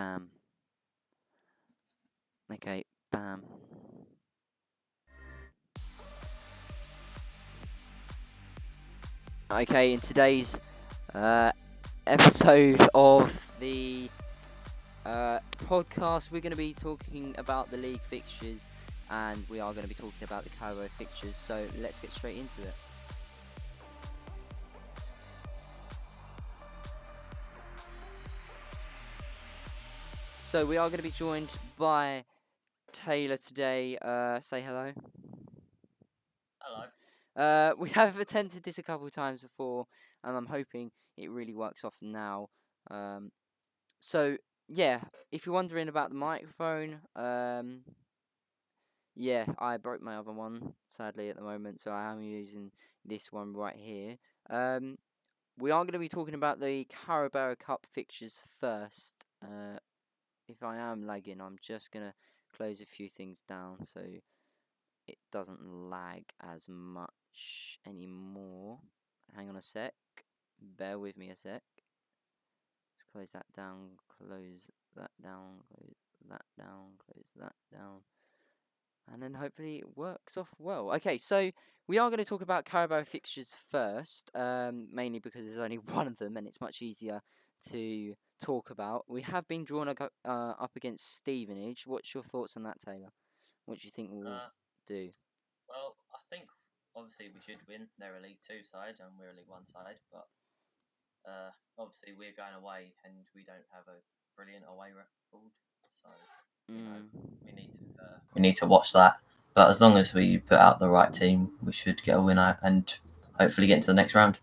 Bam. Okay, bam. Okay, in today's episode of the podcast, we're going to be talking about the league fixtures, and we are going to be talking about the Carabao fixtures, so let's get straight into it. So we are going to be joined by Taylor today. Say hello. Hello. We have attempted this a couple of times before, and I'm hoping it really works off now. So yeah, if you're wondering about the microphone, yeah, I broke my other one sadly at the moment, so I am using this one right here. We are going to be talking about the Carabao Cup fixtures first. If I am lagging, I'm just going to close a few things down so it doesn't lag as much anymore. Hang on a sec. Bear with me a sec. Let's close that down, close that down, close that down, close that down. And then hopefully it works off well. Okay, so we are going to talk about Carabao fixtures first, mainly because there's only one of them and it's much easier to talk about. We have been drawn up against Stevenage. What's your thoughts on that, Taylor? What do you think we'll do? Well, I think obviously we should win. They're a League Two side and we're a League One side, but obviously we're going away and we don't have a brilliant away record, so we need to watch that. But as long as we put out the right team, we should get a winner and hopefully get into the next round.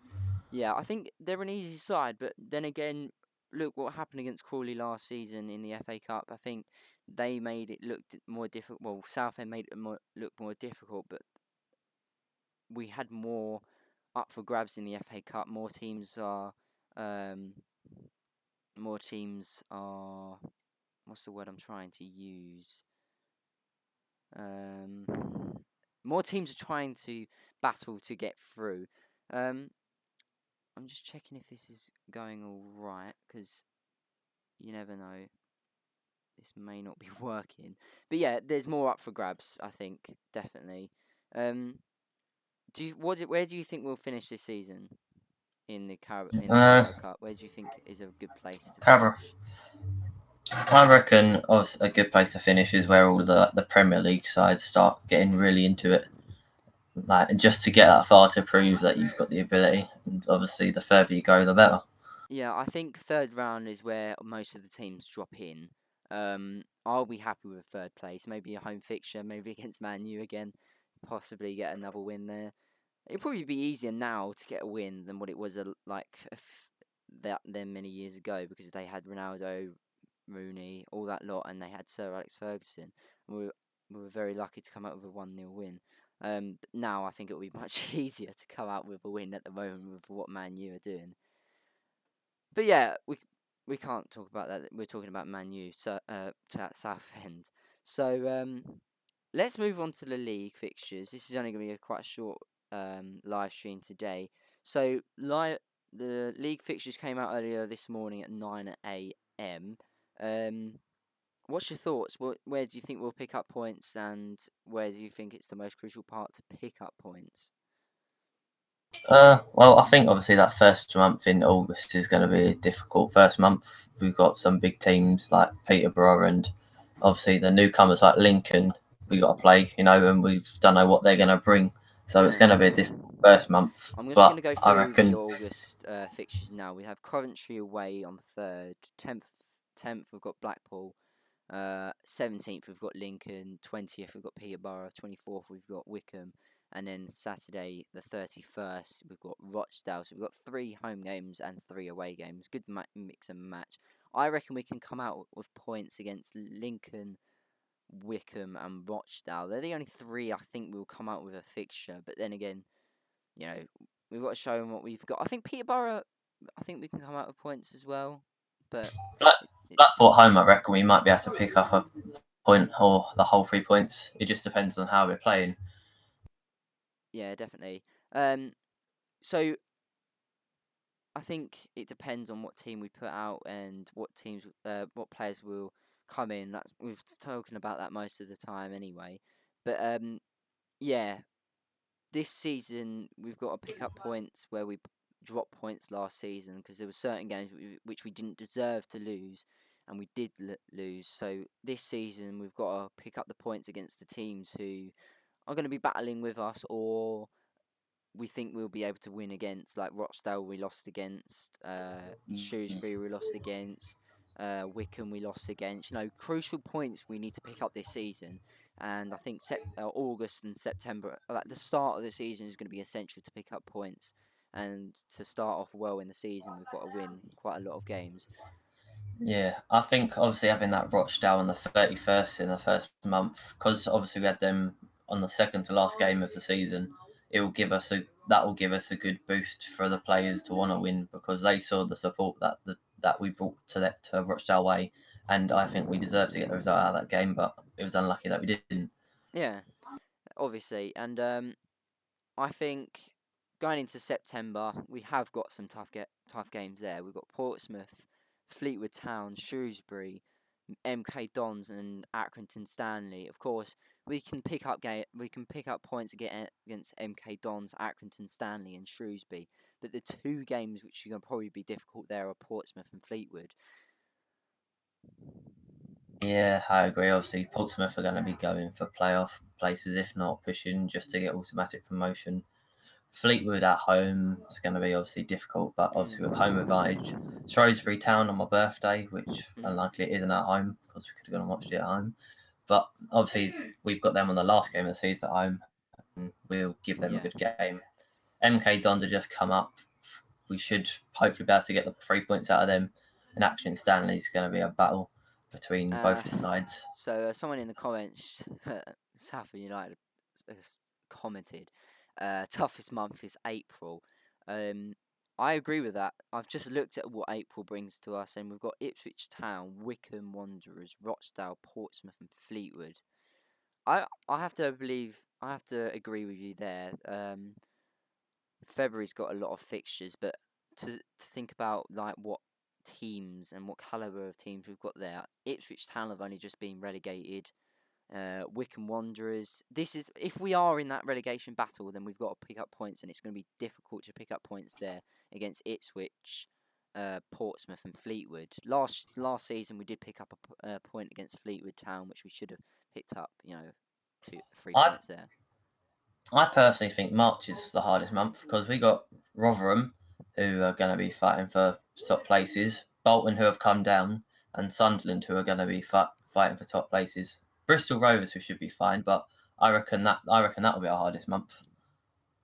Yeah, I think they're an easy side, but then again, look what happened against Crawley last season in the FA Cup. I think they made it look more difficult. Well, Southend made it look more difficult, but we had more up for grabs in the FA Cup. More teams are, what's the word I'm trying to use? More teams are trying to battle to get through. I'm just checking if this is going all right, because you never know. This may not be working. But yeah, there's more up for grabs, I think, definitely. Where do you think we'll finish this season in the Carabao Cup? Where do you think is a good place to Carabao. finish? I reckon a good place to finish is where all the Premier League sides start getting really into it. Like, just to get that far to prove that you've got the ability. And obviously, the further you go, the better. Yeah, I think third round is where most of the teams drop in. I'll be happy with third place. Maybe a home fixture, maybe against Man U again. Possibly get another win there. It'd probably be easier now to get a win than what it was that then many years ago, because they had Ronaldo, Rooney, all that lot, and they had Sir Alex Ferguson. And we were very lucky to come out with a 1-0 win. But now I think it will be much easier to come out with a win at the moment with what Man U are doing. But yeah, we can't talk about that. We're talking about Man U, so to Southend. So let's move on to the league fixtures. This is only going to be a quite short live stream today. So the league fixtures came out earlier this morning at 9 a.m. What's your thoughts? Where do you think we'll pick up points, and where do you think it's the most crucial part to pick up points? Well, I think obviously that first month in August is going to be a difficult first month. We've got some big teams like Peterborough and obviously the newcomers like Lincoln. We got to play, and we don't know what they're going to bring. So it's going to be a difficult first month. I'm just going But to go I through the reckon August fixtures now. We have Coventry away on the 3rd, 10th we've got Blackpool, 17th we've got Lincoln, 20th we've got Peterborough, 24th we've got Wickham, and then Saturday the 31st we've got Rochdale. So we've got 3 home games and 3 away games. Good mix and match. I reckon we can come out with points against Lincoln, Wickham and Rochdale. They're the only 3 I think will come out with a fixture, but then again, we've got to show them what we've got. I think Peterborough, I think we can come out with points as well, but it Blackpool at home, depends. I reckon we might be able to pick up a point or the whole 3 points. It just depends on how we're playing. Yeah, definitely. So I think it depends on what team we put out and what players will come in. We've talking about that most of the time anyway. But yeah, this season we've got to pick up points where we dropped points last season because there were certain games which we didn't deserve to lose, and we did lose. So this season we've got to pick up the points against the teams who are going to be battling with us, or we think we'll be able to win against, like Rochdale we lost against, Shrewsbury we lost against, Wickham we lost against. Crucial points we need to pick up this season, and I think August and September, like the start of the season, is going to be essential to pick up points. And to start off well in the season, we've got to win quite a lot of games. Yeah, I think obviously having that Rochdale on the 31st in the first month, because obviously we had them on the second to last game of the season, that will give us a good boost for the players to want to win because they saw the support that we brought to Rochdale Way, and I think we deserved to get the result out of that game, but it was unlucky that we didn't. Yeah, obviously, and I think going into September, we have got some tough games there. We've got Portsmouth, Fleetwood Town, Shrewsbury, MK Dons, and Accrington Stanley. Of course, we can pick up points against MK Dons, Accrington Stanley, and Shrewsbury. But the two games which are going to probably be difficult there are Portsmouth and Fleetwood. Yeah, I agree. Obviously, Portsmouth are going to be going for playoff places, if not pushing just to get automatic promotion. Fleetwood at home is going to be obviously difficult, but obviously with home advantage. Shrewsbury Town on my birthday, which unlikely it isn't at home because we could have gone and watched it at home. But obviously we've got them on the last game of the season at home, and we'll give them a Yeah. good game. MK Dons have just come up. We should hopefully be able to get the 3 points out of them. And Action Stanley is going to be a battle between Uh, both the sides. so someone in the comments, Safa United, uh, commented, toughest month is April. Um, I agree with that. I've just looked at what April brings to us, and we've got Ipswich Town, Wickham Wanderers, Rochdale, Portsmouth, and Fleetwood. I have to agree with you there. February's got a lot of fixtures, but to think about like what teams and what caliber of teams we've got there, Ipswich Town have only just been relegated. Wickham Wanderers. This is if we are in that relegation battle, then we've got to pick up points, and it's going to be difficult to pick up points there against Ipswich, Portsmouth, and Fleetwood. Last season we did pick up a point against Fleetwood Town, which we should have picked up. 3 points I there. I personally think March is the hardest month because we got Rotherham, who are going to be fighting for top places, Bolton, who have come down, and Sunderland, who are going to be fighting for top places. Bristol Rovers, who should be fine, but I reckon that will be our hardest month.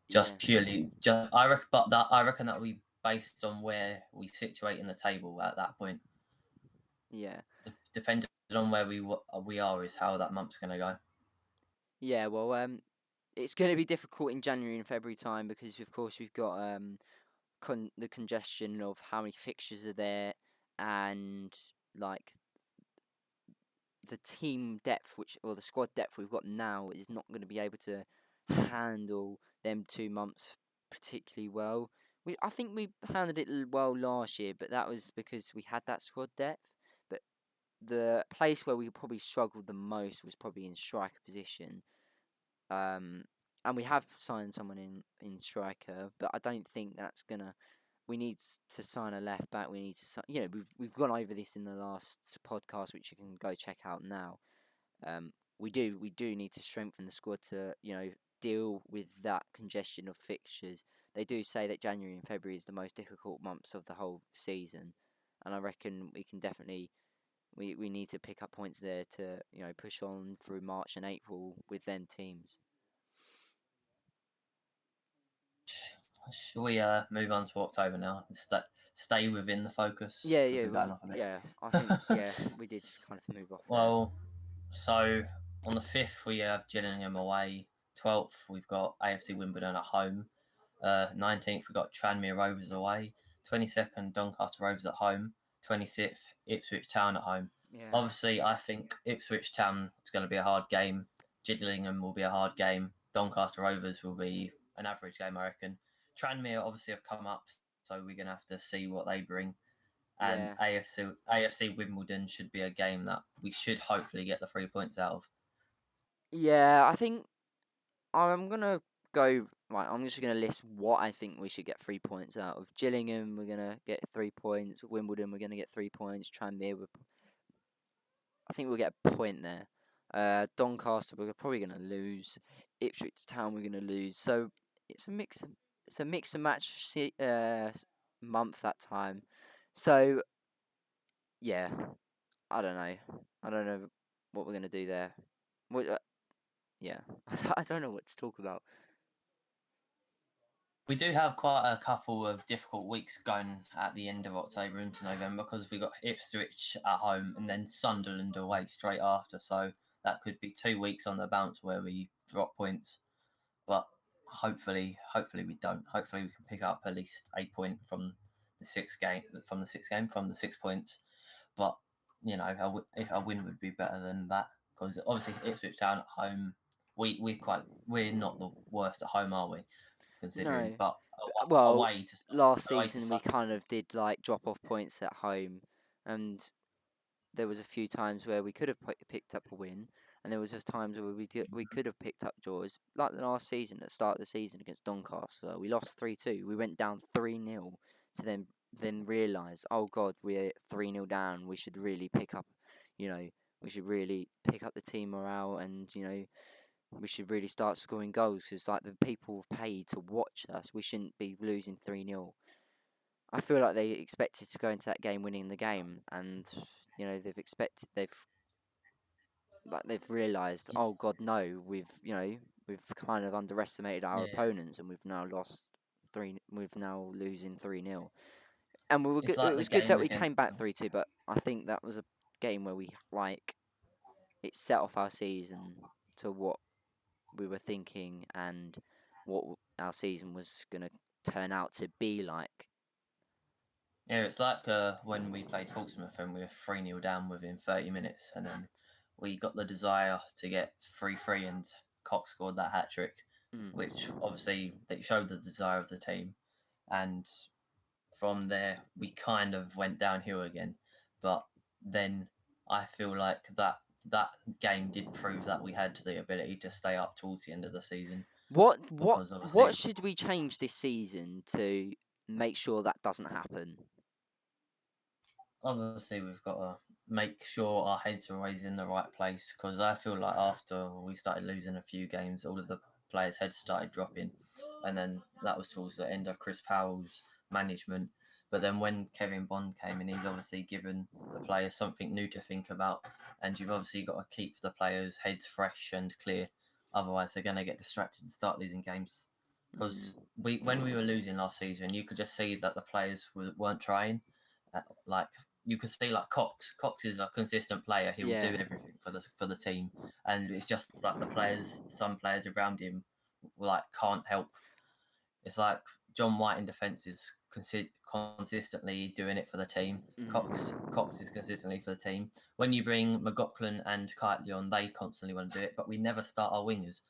Yeah, Just purely, I reckon that will be based on where we situate in the table at that point. yeah. Depending on where we are, is how that month's going to go. Yeah, well, it's going to be difficult in January and February time because, of course, we've got the congestion of how many fixtures are there, and like the team depth, or the squad depth we've got now, is not going to be able to handle them 2 months particularly well. I think we handled it well last year, but that was because we had that squad depth. But the place where we probably struggled the most was probably in striker position. Um, and we have signed someone in striker, but I don't think that's gonna. We need to sign a left back. We need to sign. We've gone over this in the last podcast, which you can go check out now. We do need to strengthen the squad to deal with that congestion of fixtures. They do say that January and February is the most difficult months of the whole season, and I reckon we can definitely we need to pick up points there to push on through March and April with them teams. Shall we move on to October now? Stay within the focus Yeah, because yeah, we're going off a bit. yeah. I think we did kind of move off there. Well, so on the 5th, we have Gillingham away. 12th, we've got AFC Wimbledon at home. 19th, we've got Tranmere Rovers away. 22nd, Doncaster Rovers at home. 26th, Ipswich Town at home. Yeah, Obviously, I think Ipswich Town is going to be a hard game. Gillingham will be a hard game. Doncaster Rovers will be an average game, I reckon. Tranmere obviously have come up so we're going to have to see what they bring. And Yeah, AFC Wimbledon should be a game that we should hopefully get the 3 points out of. yeah. I think I'm gonna go. Right, I'm just gonna list what I think we should get 3 points out of. Gillingham, we're gonna get 3 points. Wimbledon, we're gonna get 3 points. Tranmere, I think we'll get a point there. Doncaster, we're probably gonna lose. Ipswich Town, we're gonna lose. So it's a mix. It's a mix and match month that time. So yeah, I don't know. I don't know what we're gonna do there. What, yeah, I don't know what to talk about. We do have quite a couple of difficult weeks going at the end of October into November because we got Ipswich at home and then Sunderland away straight after. So that could be 2 weeks on the bounce where we drop points. But hopefully we don't. Hopefully we can pick up at least 8 points from the 6 points. But if a win would be better than that because obviously Ipswich Town at home, we're not the worst at home, are we? Considering, No. but Well, away to last away to season we kind of did like drop off points at home, and there was a few times where we could have picked up a win, and there was just times where we could have picked up draws, like the last season at the start of the season against Doncaster. We lost 3-2. We went down 3-0 to then realise, oh God, we're 3-0 down. We should really pick up, you know, we should really pick up the team morale, and we should really start scoring goals because like the people have paid to watch us. We shouldn't be losing 3-0. I feel like they expected to go into that game winning the game, and they've realised, oh God, no, we've kind of underestimated our yeah. opponents, and we've now lost three. We've now losing 3-0, and we were It's good. It like the was good game that we against. came back 3-2, but I think that was a game where we like it set off our season to what we were thinking and what our season was going to turn out to be like. Yeah, it's like when we played Portsmouth and we were 3-0 down within 30 minutes, and then we got the desire to get 3-3, and Cox scored that hat trick, which Mm. obviously they showed the desire of the team. And from there, we kind of went downhill again. But then I feel like that game did prove that we had the ability to stay up towards the end of the season What what because what obviously should we change this season to make sure that doesn't happen? obviously we've got to make sure our heads are always in the right place because I feel like after we started losing a few games, all of the players' heads started dropping, and then that was towards the end of Chris Powell's management. But then when Kevin Bond came in, he's obviously given the players something new to think about, and you've obviously got to keep the players' heads fresh and clear. Otherwise, they're going to get distracted and start losing games. Because Mm. when we were losing last season, you could just see that the players weren't trying. Like you can see like Cox. Cox is a consistent player. He will do Yeah. everything for the team, and it's just like the players. Some players around him like can't help. It's like John White in defence is consistently doing it for the team. Cox Mm. is consistently for the team. When you bring McLaughlin and Kitely on, they constantly want to do it, but we never start our wingers.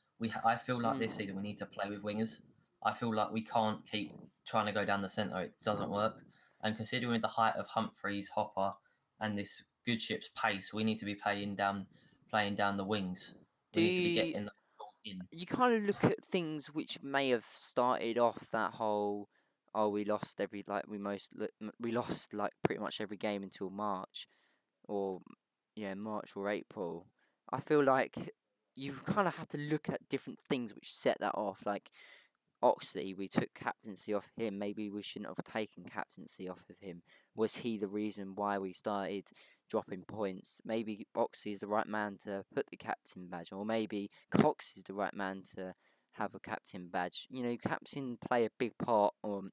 I feel like this season we Mm. need to play with wingers. I feel like we can't keep trying to go down the centre. It doesn't work. And considering the height of Humphreys, Hopper, and this good ship's pace, we need to be playing down the wings. Do We need to be you, getting the ball in. you kind of look at things which may have started off that whole, oh, we lost every like we lost like pretty much every game until March, or yeah, March or April. I feel like you kind of have to look at different things which set that off. Like Oxley, we took captaincy off him. Maybe we shouldn't have taken captaincy off of him. Was he the reason why we started dropping points? Maybe Oxley is the right man to put the captain badge, or maybe Cox is the right man to have a captain badge. Captain play a big part or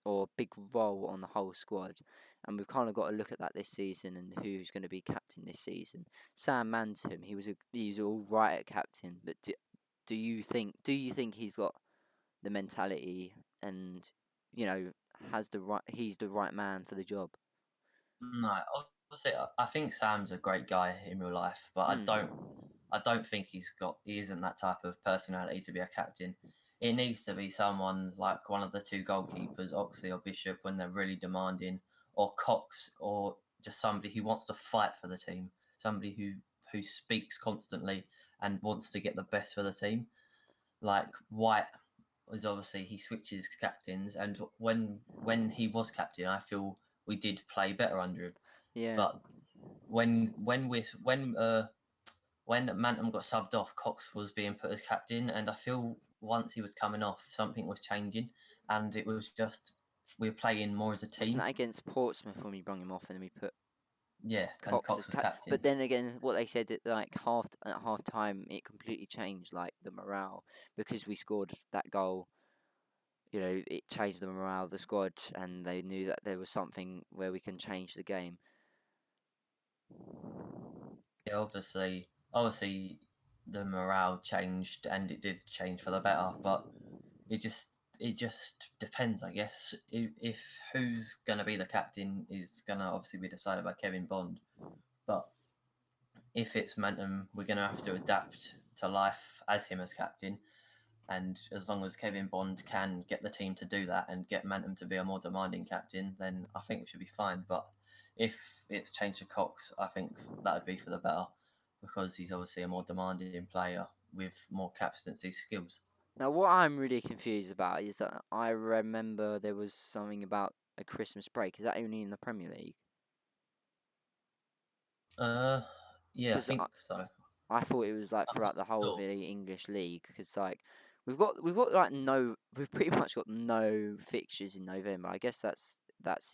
a big role on the whole squad, and we've kind of got to look at that this season and who's going to be captain this season. Sam Mantum, he's all right at captain, but do you think he's got the mentality and has the right he's the right man for the job? No, obviously, I think Sam's a great guy in real life, but Mm. I don't think he isn't that type of personality to be a captain. it needs to be someone like one of the two goalkeepers, Oxley or Bishop, when they're really demanding, or Cox, or just somebody who wants to fight for the team, somebody who speaks constantly and wants to get the best for the team. Like White was obviously he switches captains, and when he was captain, I feel we did play better under him. Yeah. But when Manton got subbed off, Cox was being put as captain, and I feel once he was coming off, something was changing, and it was just we were playing more as a Wasn't team. that against Portsmouth when we brung him off and then we put Yeah, and Cox as Cox was cap? But captain. then again, what they said at like at half time, it completely changed like the morale because we scored that goal. You know, it changed the morale of the squad, and they knew that there was something where we can change the game. Yeah, obviously, the morale changed, and it did change for the better. But it just depends, I guess. If who's gonna be the captain is gonna obviously be decided by Kevin Bond. But if it's Manton, we're gonna have to adapt to life as him as captain. And as long as Kevin Bond can get the team to do that and get Manton to be a more demanding captain, then I think we should be fine. But if it's changed to Cox, I think that would be for the better because he's obviously a more demanding player with more captaincy skills. Now, what I'm really confused about is that I remember there was something about a Christmas break. Is that only in the Premier League? Uh, yeah, I Because think so. I thought it was like I'm not throughout the whole of sure. the English league. Because like we've got like no, we've pretty much got no fixtures in November. I guess that's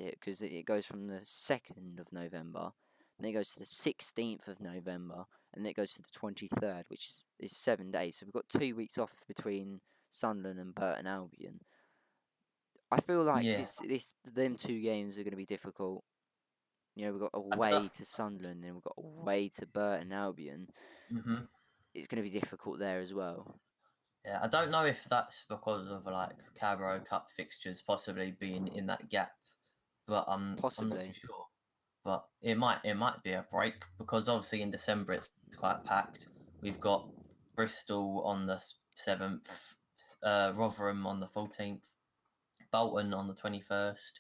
it because it goes from the 2nd of November, then it goes to the 16th of November, and then it goes to the 23rd, which is 7 days. So we've got 2 weeks off between Sunderland and Burton Albion. I feel like Yeah, this them two games are going to be difficult. You know, we've got I don't. away to Sunderland, and we've got away to Burton Albion. hmm It's going to be difficult there as well. Yeah, I don't know if that's because of like Carabao Cup fixtures possibly being in that gap, but I'm not too Possibly. sure. But it might be a break because obviously in December it's quite packed. We've got Bristol on the 7th, Rotherham on the 14th, Bolton on the 21st,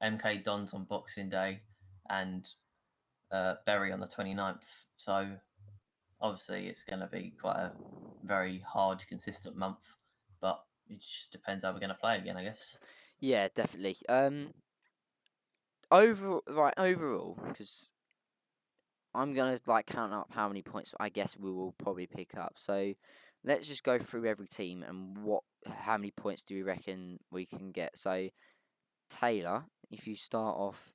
MK Dons on Boxing Day, and Bury on the 29th. So obviously it's going to be quite a very hard, consistent month. But it just depends how we're going to play again, I guess. Yeah, definitely. Overall, because I'm gonna like count up how many points I guess we will probably pick up. So let's just go through every team and how many points do we reckon we can get. So Taylor, if you start off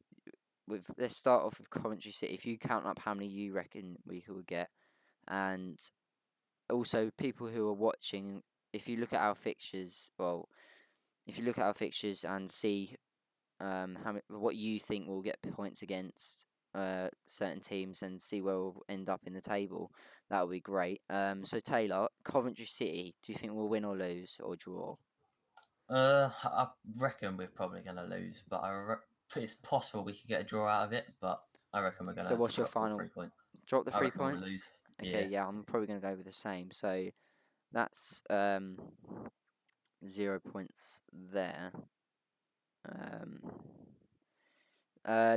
let's start off with Coventry City. If you count up how many you reckon we will get, and also people who are watching, if you look at our fixtures, well, if you look at our fixtures and see what you think will get points against certain teams and see where we'll end up in the table, that would be great. So Taylor, Coventry City, do you think we'll win or lose or draw? I reckon we're probably going to lose, but it's possible we could get a draw out of it. But I reckon we're going So to what's your drop all final? 3 points. Drop the I three reckon we'll points? lose. Okay, Yeah. yeah, I'm probably going to go with the same. So that's 0 points there. Um,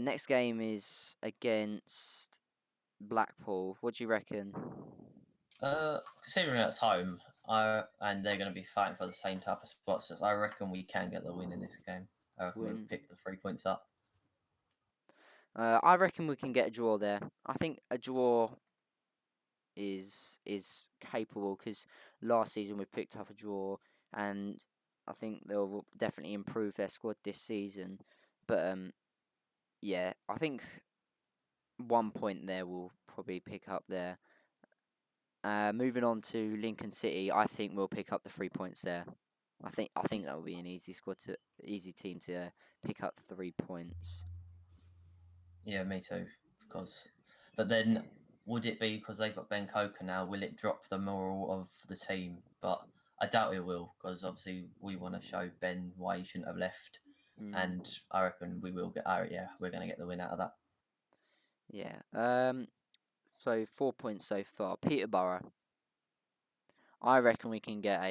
next game is against Blackpool. What do you reckon? Considering it's home, and they're going to be fighting for the same type of spots, I reckon we can get the win in this game. I reckon we'll Win. pick the 3 points up. I reckon we can get a draw there. I think a draw is capable because last season we picked up a draw, and I think they'll definitely improve their squad this season. But yeah, I think 1 point there will probably pick up there. Moving on to Lincoln City, I think we'll pick up the 3 points there. I think that will be an easy team to pick up 3 points. Yeah, me too. Because, but then would it be because they've got Ben Coker now? Will it drop the moral of the team? But I doubt it will, because obviously we want to show Ben why he shouldn't have left, Mm, and I reckon we will get. Yeah, we're going to get the win out of that. yeah. So 4 points so far. Peterborough. I reckon we can get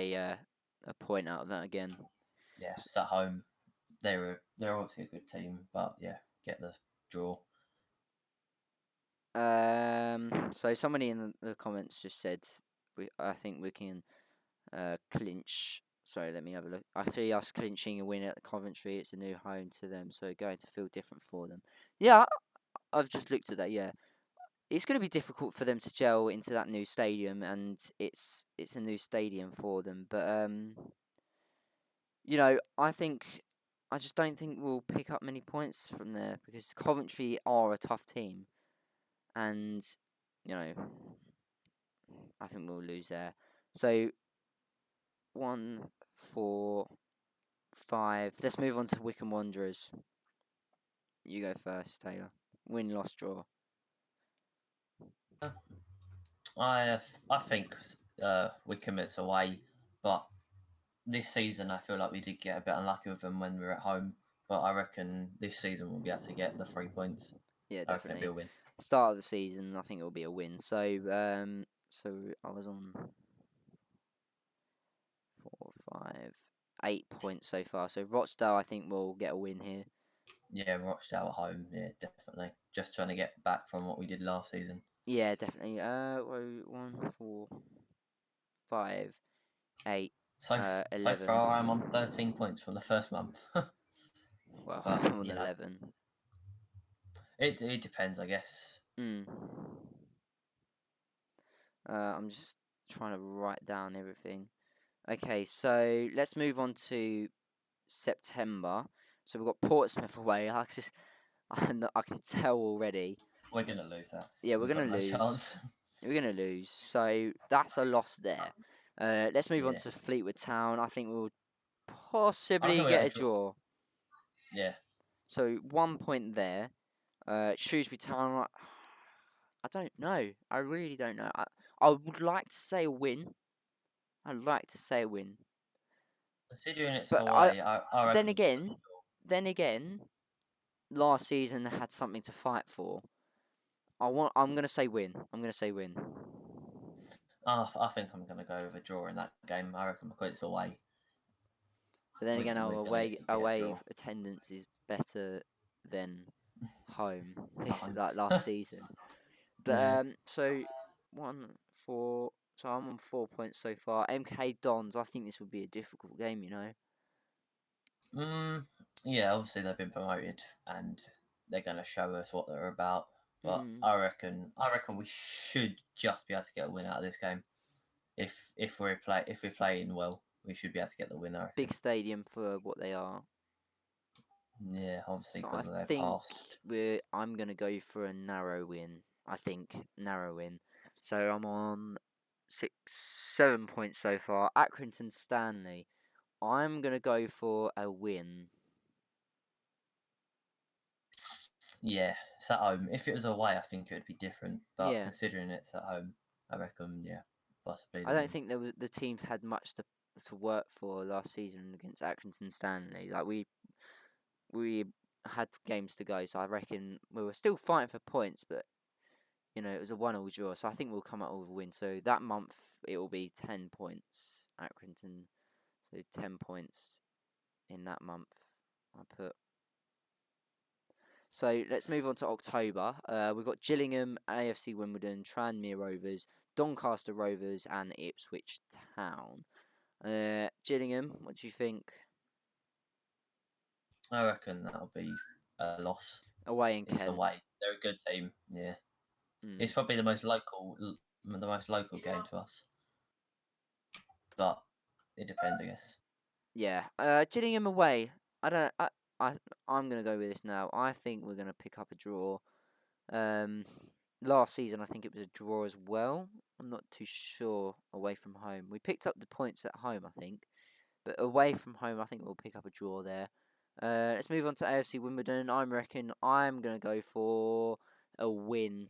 a point out of that again. Yeah, it's at home. They're obviously a good team, but yeah, get the draw. So somebody in the comments just said I think we can clinch. Sorry, let me have a look. I see us clinching a win at Coventry. It's a new home to them, so going to feel different for them. Yeah, I've just looked at that. Yeah, it's going to be difficult for them to gel into that new stadium, and it's a new stadium for them. But I just don't think we'll pick up many points from there because Coventry are a tough team, and you know I think we'll lose there. So 1, 4, 5. Let's move on to Wycombe Wanderers. You go first, Taylor. Win, loss, draw. I think Wycombe it's away, but this season I feel like we did get a bit unlucky with them when we were at home. But I reckon this season we'll be able to get the 3 points. Yeah, I reckon it'll be definitely. a win. Start of the season, I think it'll be a win. So I was on 4, 5, 8 points so far. So Rochdale, I think will get a win here. Yeah, Rochdale at home. Yeah, definitely. Just trying to get back from what we did last season. Yeah, definitely. 1, 4, 5, 8, So far, 11. I'm on 13 points from the first month. Well, But I'm on 11. it depends, I guess. Mm. I'm just trying to write down everything. Okay, so let's move on to September. So we've got Portsmouth away. I can tell already. We're gonna lose that. Yeah, we're We've gonna got no lose. chance. We're gonna lose. So that's a loss there. Let's move on Yeah, to Fleetwood Town. I think we'll I reckon possibly we get get a a draw. draw. Yeah, So 1 point there. Shrewsbury Town. I don't know. I really don't know. I would like to say a win. I'd like to say a win. considering it's But away, I then reckon we'll get a again, then again, last season they had something to fight for. I'm gonna say win. I'm gonna say win. draw. I think I'm gonna go with a draw in that game. I reckon because it's away, But then again, our we're gonna get a away draw. attendance is better than home this No. like last season. But Yeah. so 1, 4. So I'm on 4 points so far. MK Dons. I think this would be a difficult game. Mm, yeah, obviously they've been promoted and they're going to show us what they're about. But Mm, I reckon we should just be able to get a win out of this game. If we're playing well, we should be able to get the win. I big reckon. stadium for what they are. Yeah, obviously So I because of their think past. I'm gonna go for a narrow win. I think narrow win. So I'm on 6, 7 points so far. Accrington Stanley. I'm gonna go for a win. Yeah, it's at home. If it was away, I think it would be different. But Yeah, considering it's at home, I reckon yeah, possibly I the don't win. think the teams had much to work for last season against Accrington Stanley. Like we had games to go, so I reckon we were still fighting for points, but it was a 1-1 draw. So I think we'll come out with a win. So that month it will be 10 points, Accrington. So 10 points in that month. I put. So let's move on to October. We've got Gillingham, AFC Wimbledon, Tranmere Rovers, Doncaster Rovers, and Ipswich Town. Gillingham, what do you think? I reckon that'll be a loss. Away in It's Kent. away. They're a good team. Yeah, it's Mm, probably the most local game to us. But it depends, I guess. yeah. Gillingham away. I don't. I'm gonna go with this now. I think we're gonna pick up a draw. Um, Last season I think it was a draw as well. I'm not too sure away from home. We picked up the points at home, I think, but away from home I think we'll pick up a draw there. Let's move on to AFC Wimbledon. I reckon I'm gonna go for a win.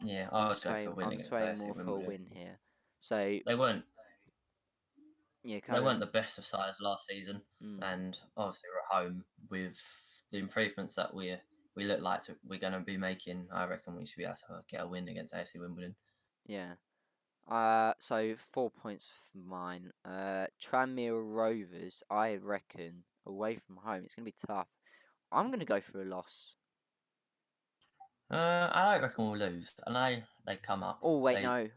Yeah, I would go for a win I'm against swaying AFC more for a Wimbledon. win here. So They weren't yeah, they carry weren't on. the best of sides last season, Mm, and obviously we're at home with the improvements that we look we're going to be making. I reckon we should be able to get a win against AFC Wimbledon. yeah. So 4 points for mine. Tranmere Rovers, I reckon, away from home, it's gonna be tough. I'm gonna go for a loss. I don't reckon we'll lose. I know they come up. Oh wait, no.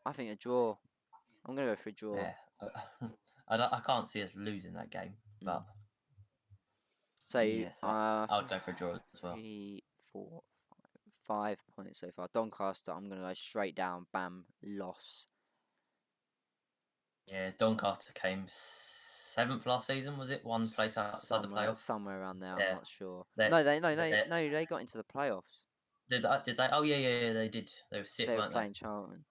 I think a draw. I'm gonna go for a draw. Yeah. I can't see us losing that game, but Mm. So, yes, I would go for a draw as well. 5 points so far. Doncaster, I'm gonna go straight down. Bam, loss. Yeah, Doncaster came seventh last season. Was it one place outside the Somewhere, playoffs? somewhere around there. I'm Yeah, not sure. they No, they, no, no, they no. They got into the playoffs did they? Oh yeah, they did. They were because sixth, they were weren't they? playing Charlton.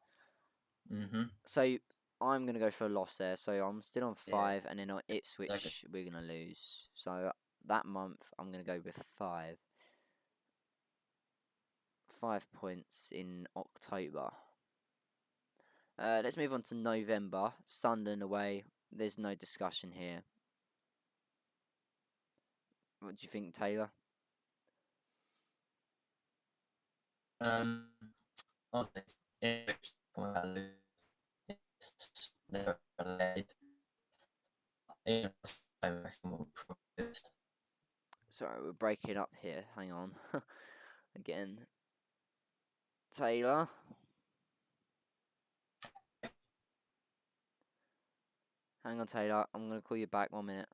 Mhm. So I'm gonna go for a loss there. So I'm still on Yeah. 5, and then on Okay. Ipswich we're gonna lose. So that month I'm gonna go with 5. 5 points in October. Let's move on to November. Sunderland away. There's no discussion here. What do you think, Taylor? Um. Obviously, Ipswich come out of the- they're led. Yeah, I reckon we'll probably lose. Sorry, we're breaking up here. Hang on. Again. Taylor? Hang on, Taylor. I'm going to call you back 1 minute.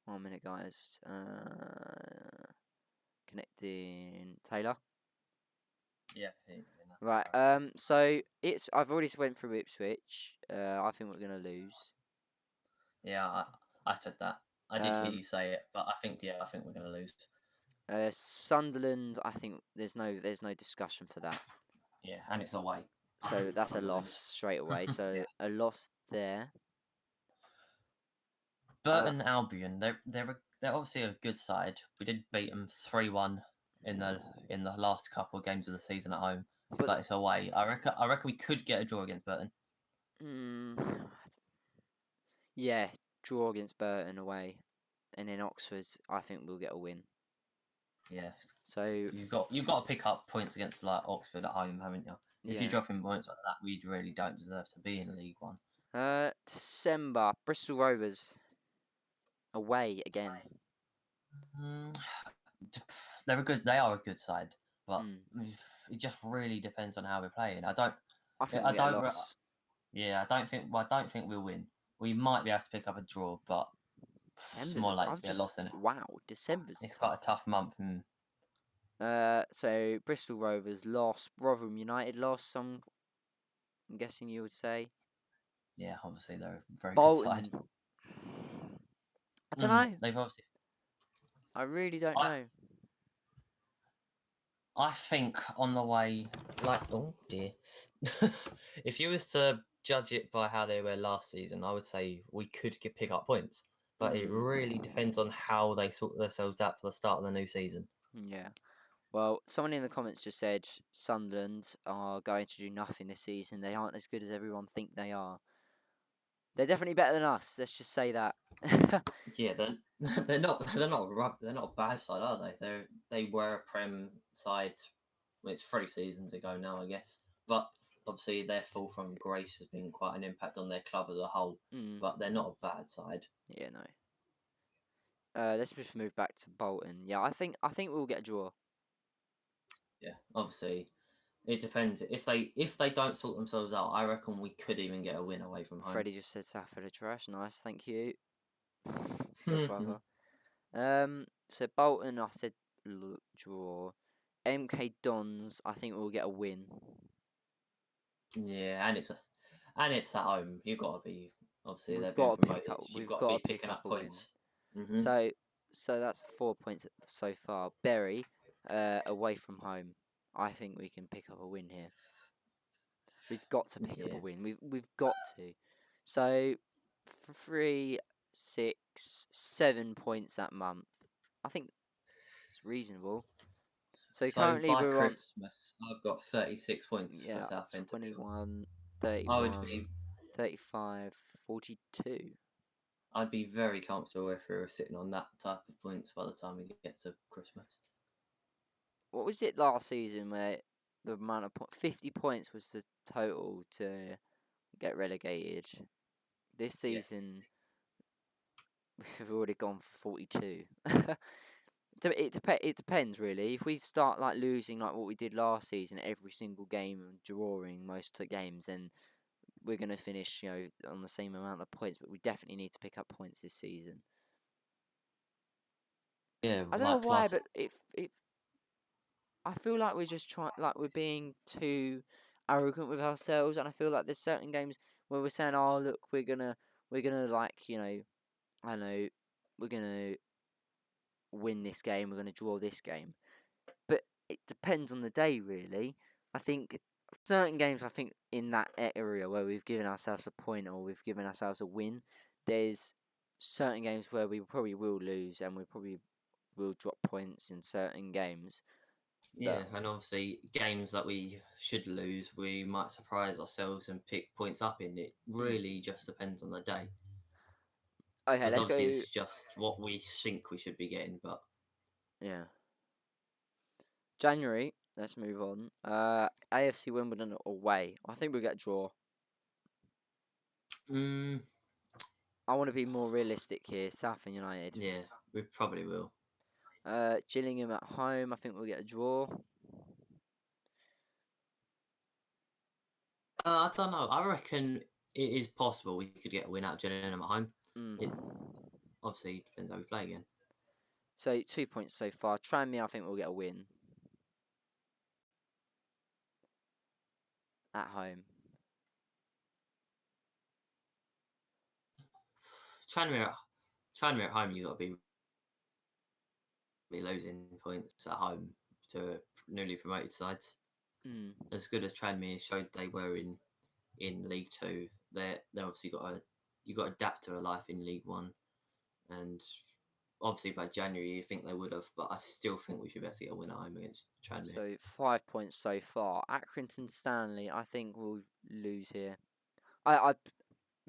1 minute, guys. Connecting. Taylor? Yeah, that's Right. right. So I've already went through Ipswich. I think we're going to lose. Yeah, I said that. I did hear Um, you say it, but I think we're gonna lose. Sunderland, I think there's no discussion for that. Yeah, and it's away. So that's a loss Sunderland. straight away. So Yeah. a loss there. Uh, Burton Albion, they're obviously a good side. We did beat them 3-1 in the last couple of games of the season at home, but but it's away. I reckon we could get a draw against Burton. mm, yeah, draw against Burton away, and in Oxford, I think we'll get a win. Yeah, So you've got to pick up points against like Oxford at home, haven't you? If you're yeah. dropping points like that, we really don't deserve to be in League One. December, Bristol Rovers away again. Mm, they're a good. They are a good side, but Mm, it just really depends on how we're playing. I don't. I think I we'll get a don't. loss. Yeah, I don't think. Well, I don't think we'll win. We might be able to pick up a draw, but it's December's more a likely I've to be a just loss. In it. wow, December's It's quite tough. a tough month, and So Bristol Rovers lost, Rotherham United lost. I'm guessing you would say yeah, obviously they're a very good side. Bolton. I don't know. They've obviously. I really don't I know. I think on the way, like oh dear, if you was to judge it by how they were last season, I would say we could pick up points, but it Hmm. really depends on how they sort themselves out for the start of the new season. Yeah. Well, someone in the comments just said Sunderland are going to do nothing this season. They aren't as good as everyone think they are. They're definitely better than us. Let's just say that. Yeah, they're not a bad side, are they? They were a Prem side. Well, it's 3 seasons ago now, I guess. But obviously, their fall from grace has been quite an impact on their club as a whole. Mm, But they're not a bad side. yeah, no. Let's just move back to Bolton. Yeah, I think we'll get a draw. Yeah, obviously, it depends. If they don't sort themselves out, I reckon we could even get a win away from home. Freddie just said South for the trash. Nice, thank you. Good yeah, brother. So Bolton, I said draw. MK Dons, I think we'll get a win. and it's at home. You got to be obviously they're We've being got to pick promoted. up. You've We've got to got be to pick picking up up a win. points. Hmm. So that's 4 points so far. Bury, away from home. I think we can pick up a win here. We've got to pick up a Yeah. win. We've got to. So 3, 6, 7 points that month. I think it's reasonable. So So currently by we're on, Christmas, I've got 36 points for yeah, Southend to do. 21, I would 31, be 35, 42. I'd be very comfortable if we were sitting on that type of points by the time we get to Christmas. what was it last season where the amount of 50 points was the total to get relegated? This Yeah. season we've already gone for 42. It depends really. If we start like losing like what we did last season, every single game and drawing most of the games, then we're gonna finish on the same amount of points. But we definitely need to pick up points this season. Yeah, I don't know like why, last. but if I feel like we're just trying, like we're being too arrogant with ourselves, and I feel like there's certain games where we're saying, "Oh, look, we're gonna like, I don't know, we're gonna win this game, we're gonna draw this game." But it depends on the day, really. I think certain games, I think in that area where we've given ourselves a point or we've given ourselves a win, there's certain games where we probably will lose and we probably will drop points in certain games. Yeah, But and obviously games that we should lose, we might surprise ourselves and pick points up in. It mm, really just depends on the day, okay, because let's obviously go. it's just what we think we should be getting. But Yeah, January. Let's move on. AFC Wimbledon away. I think we'll get a draw. mm, I want to be more realistic here. Southend United. yeah, we probably will. Gillingham at home. I think we'll get a draw. I don't know. I reckon it is possible we could get a win out of Gillingham at home. Mm. It obviously depends how we play again. So 2 points so far. Tranmere, I think we'll get a win at home. Tranmere, Tranmere at home, you got to be losing points at home to newly promoted sides. Mm. As good as Tranmere showed they were in League Two, they obviously got to you got to adapt to a life in League One, and obviously by January you think they would have, but I still think we should be able to get a win at home against Tranmere. So 5 points so far. Accrington Stanley, I think we'll lose here. I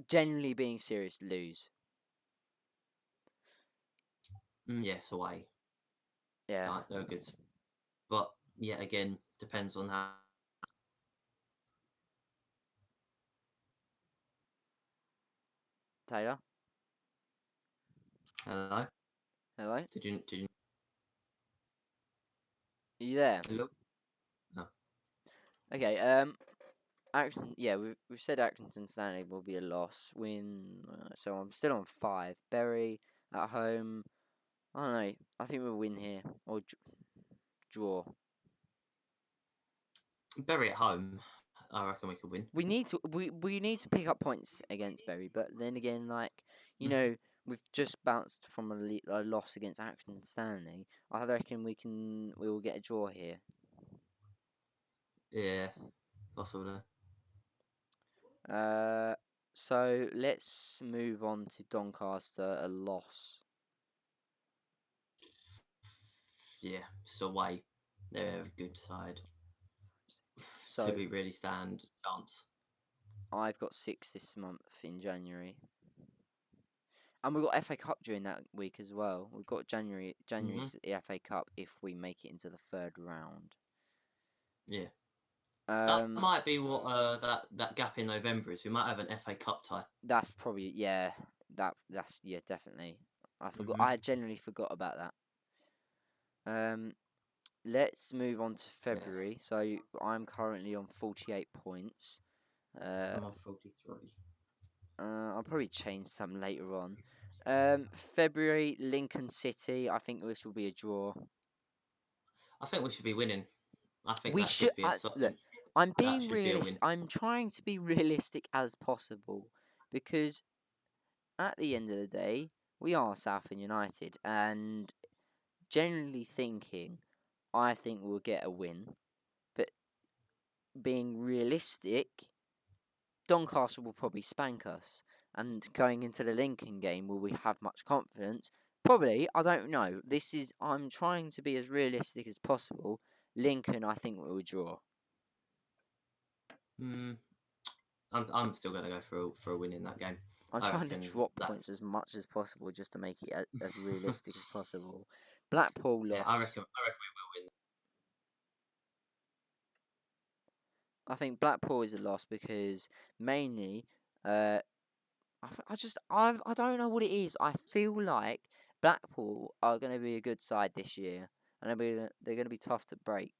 genuinely being serious, lose. Yes, away. Yeah. They're good, but yet again depends on how. Taylor, Hello, hello. did you Are you there? hello? No. Okay. Accrington. Yeah, we've said Accrington Stanley will be a loss. Win. So I'm still on 5. Bury at home. I don't know. I think we'll win here or draw. Bury at home. I reckon we could win. We need to pick up points against Bury, but then again, like Mhm. we've just bounced from a loss against Accrington Stanley. I reckon we will get a draw here. Yeah, possibly. Uh, so let's move on to Doncaster, a loss. Yeah, it's away. They're a good side. To So be really stand chance. I've got 6 this month in January, and we've got FA Cup during that week as well. We've got January. Hmm. January's the FA Cup if we make it into the third round. Yeah, that Um, might be what that gap in November is. We might have an FA Cup tie. That's probably yeah. That's yeah, definitely. I forgot. Hmm. I genuinely forgot about that. Um, let's move on to Yeah, February. So I'm currently on 48 points. Uh, I'm on 43. I'll probably change some later on. February, Lincoln City. I think this will be a draw. I think we should be winning. I think We that should should be a look. I'm that being should be a win. realistic. I'm trying to be realistic as possible because at the end of the day, we are Southend United, and generally thinking, I think we'll get a win. But being realistic, Doncaster will probably spank us. And going into the Lincoln game, will we have much confidence? Probably. I don't know. I'm trying to be as realistic as possible. Lincoln, I think will draw. Mm, I'm still gonna go for a win in that game. I'm I trying to reckon drop that. points as much as possible just to make it as realistic as possible. Blackpool Yeah, loss. I reckon we will win. I think Blackpool is a loss because mainly, uh, I don't know what it is. I feel like Blackpool are going to be a good side this year, and they're going to be tough to break.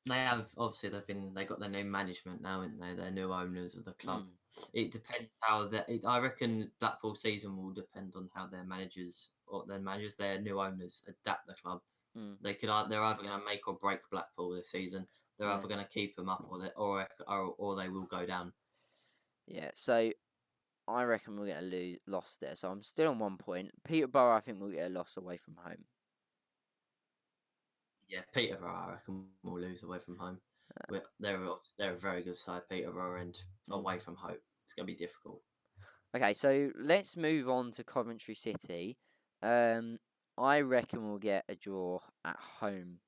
They have obviously they got their new management now, haven't they? They're new owners of the club. Mm, It depends how I reckon Blackpool season will depend on how their new owners adapt the club. mm, They're either going to make or break Blackpool this season. They're yeah, either going to keep them up or they will go down. yeah. So I reckon we'll get a loss there. So I'm still on 1 point. Peterborough, I think we'll get a loss away from home. Yeah, Peterborough, I reckon, will lose away from home. They're a very good side, Peterborough, and Mm. away from home, it's going to be difficult. Okay, so let's move on to Coventry City. Um, I reckon we'll get a draw at home.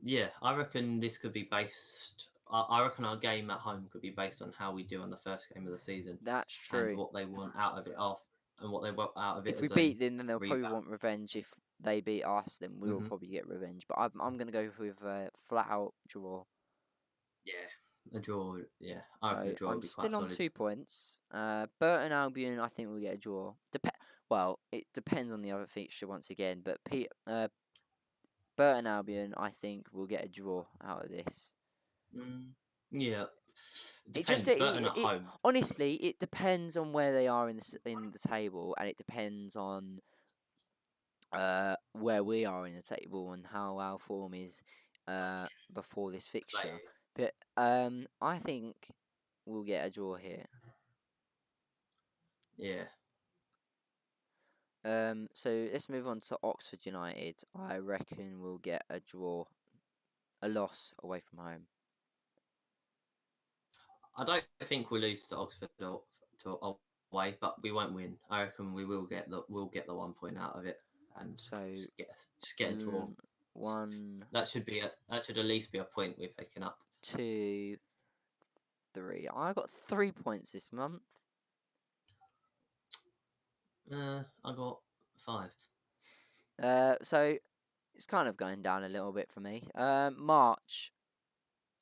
Yeah, I reckon this could be based. I reckon our game at home could be based on how we do on the first game of the season, That's and true. what they want out of it off, and what they want out of it If we as a beat them, then they'll probably rebound. want revenge. If they beat us, then we will Hmm. probably get revenge. But I'm gonna go with a flat out draw. Yeah, a draw. Yeah, I reckon a So draw I'm would be quite still on solid. 2 points. Burton Albion, I think we'll get a draw. Well, it depends on the other fixture once again. But Burton Albion, I think will get a draw out of this. Mm, yeah, It just depends. Burton at it home. honestly it depends on where they are in the table, and it depends on where we are in the table and how our form is before this fixture. Play. But I think we'll get a draw here. Yeah, So let's move on to Oxford United. I reckon we'll get a draw, a loss away from home. I don't think we'll lose to Oxford or to away, but we won't win. I reckon we'll get the 1 point out of it and So just get a draw. um, one, That should at least be a point we're picking up. 2, 3. I got 3 points this month. I got 5. So it's kind of going down a little bit for me. March,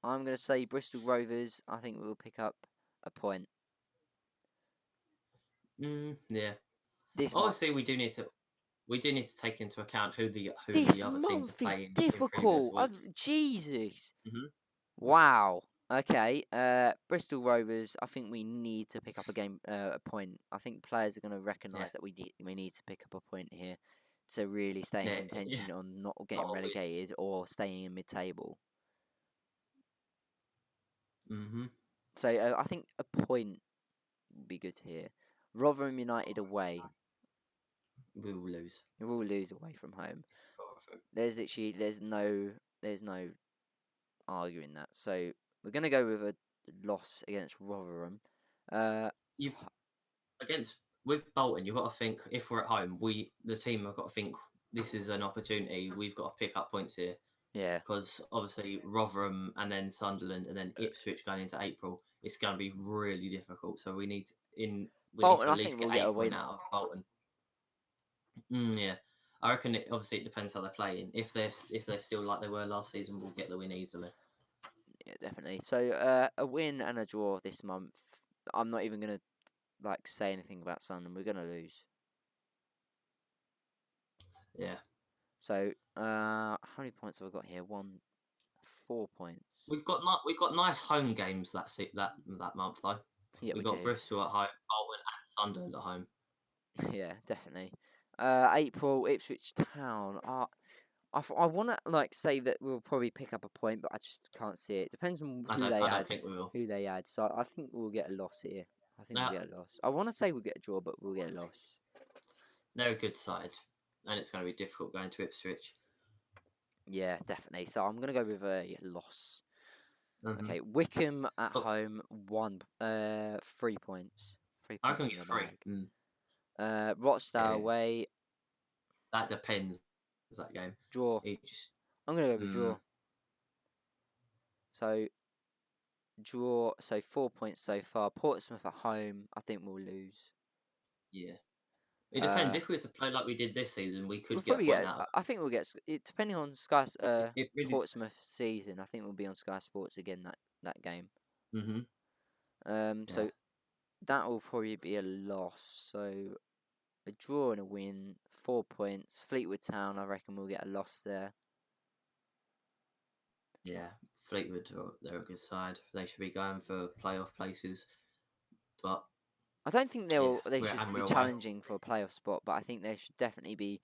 I'm going to say Bristol Rovers. I think we'll pick up a point Yeah. this month. Obviously, we do need to take into account who the This other teams are month is playing in previous difficult. week. Jesus. Hmm. Wow. Okay. Bristol Rovers. I think we need to pick up a point. I think players are going to Yeah, recognise that we need to pick up a point here to really stay in yeah. contention on not Got getting a win. relegated or staying in mid-table. Hmm. So I think a point would be good here. Rotherham United away. We will lose. We'll lose away from home. For- There's no arguing that. So we're gonna go with a loss against Rotherham. Uh, You've against with Bolton. You've got to think if we're at home, the team have got to think this is an opportunity. We've got to pick up points here yeah, because obviously Rotherham and then Sunderland and then Ipswich going into April, it's going to be really difficult. So we need Bolton. to I at think least we'll get get a 8 point win. out of Bolton. Yeah, I reckon obviously it depends how they're playing. If they're still like they were last season, we'll get the win easily. Yeah, definitely. So a win and a draw this month. I'm not even gonna say anything about Sunderland. We're gonna lose. Yeah, So how many points have I got here? 4 points. we've got nice home games that month though. Yeah, We we got do. Bristol at home, Bolton and Sunderland at home. Yeah, definitely. April Ipswich Town. I want to say that we'll probably pick up a point, but I just can't see it. Depends on I don't think we will. who they add. So I think we'll get a loss here. I think we'll Now get a loss. I want to say we'll get a draw, but we'll get a loss. they're a good side, and it's going to be difficult going to Ipswich. Yeah, definitely. So I'm gonna go with a loss. Hmm. Okay, Wickham at But home, 3 points. Three I can points in get the 3. bag. Mm. Rochdale Yeah, away, that depends. That game draw. each. I'm gonna go with Mm, draw. So draw. So 4 points so far. Portsmouth at home. I think we'll lose. yeah, It depends. Uh, If we were to play like we did this season, we we'll could get a probably point get. out of I think we'll get it depending on Sky it. It really. Portsmouth season. I think we'll be on Sky Sports again that game. Mm-hmm. Yeah. So that will probably be a loss. So a draw and a win, 4 points. Fleetwood Town, I reckon we'll get a loss there. Yeah, Fleetwood, they're a good side. They should be going for playoff places, but I don't think yeah, they should we're be away. challenging for a playoff spot, but I think they should definitely be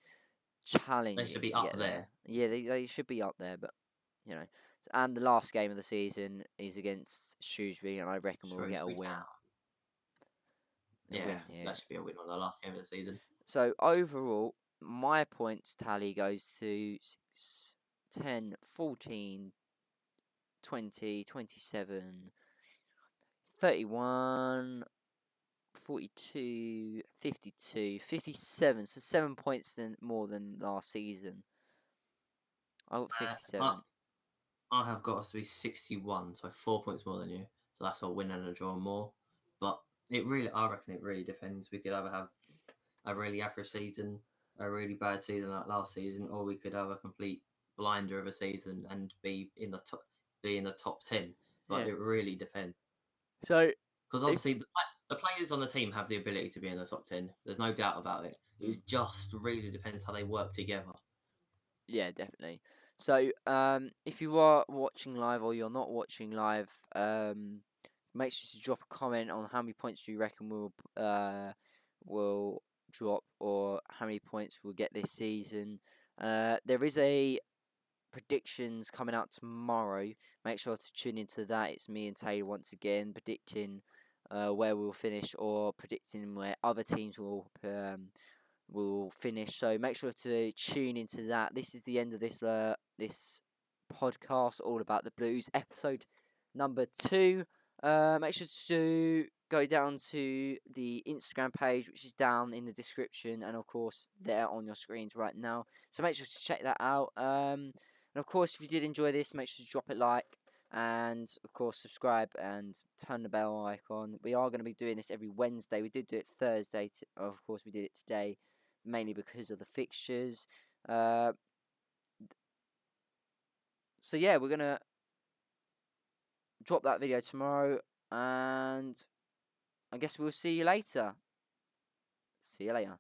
They should challenging be to up get there. there. Yeah, they should be up there, but you know. And the last game of the season is against Shrewsbury, and I reckon we'll get a Shrewsbury win. Town. A Yeah, win here. that should be a win on the last game of the season. So overall, my points tally goes to 6, 10, 14, 20, 27, 31, 42, 52, 57. So 7 points more than last season. I got Uh, I, 57. I have got us to be 61, so 4 points more than you. So that's a win and a draw more. But I reckon it really depends. We could either have a really average season, a really bad season like last season, or we could have a complete blinder of a season and be in the top 10. But Yeah. it really depends. So Because if obviously the players on the team have the ability to be in the top 10. There's no doubt about it. mm, It just really depends how they work together. yeah, definitely. So if you are watching live or you're not watching live, make sure to drop a comment on how many points do you reckon will drop or how many points we'll get this season. There is a predictions coming out tomorrow. Make sure to tune into that. It's me and Taylor once again predicting where we'll finish or predicting where other teams will finish. So make sure to tune into that. This is the end of this podcast all about the Blues, episode number 2. Make sure to go down to the Instagram page, which is down in the description, and of course there on your screens right now. So make sure to check that out. And of course, if you did enjoy this, make sure to drop a like. And of course, subscribe and turn the bell icon. We are going to be doing this every Wednesday. We did do it Thursday. Of course, we did it today, mainly because of the fixtures. So yeah, we're gonna drop that video tomorrow, and I guess we'll see you later. See you later.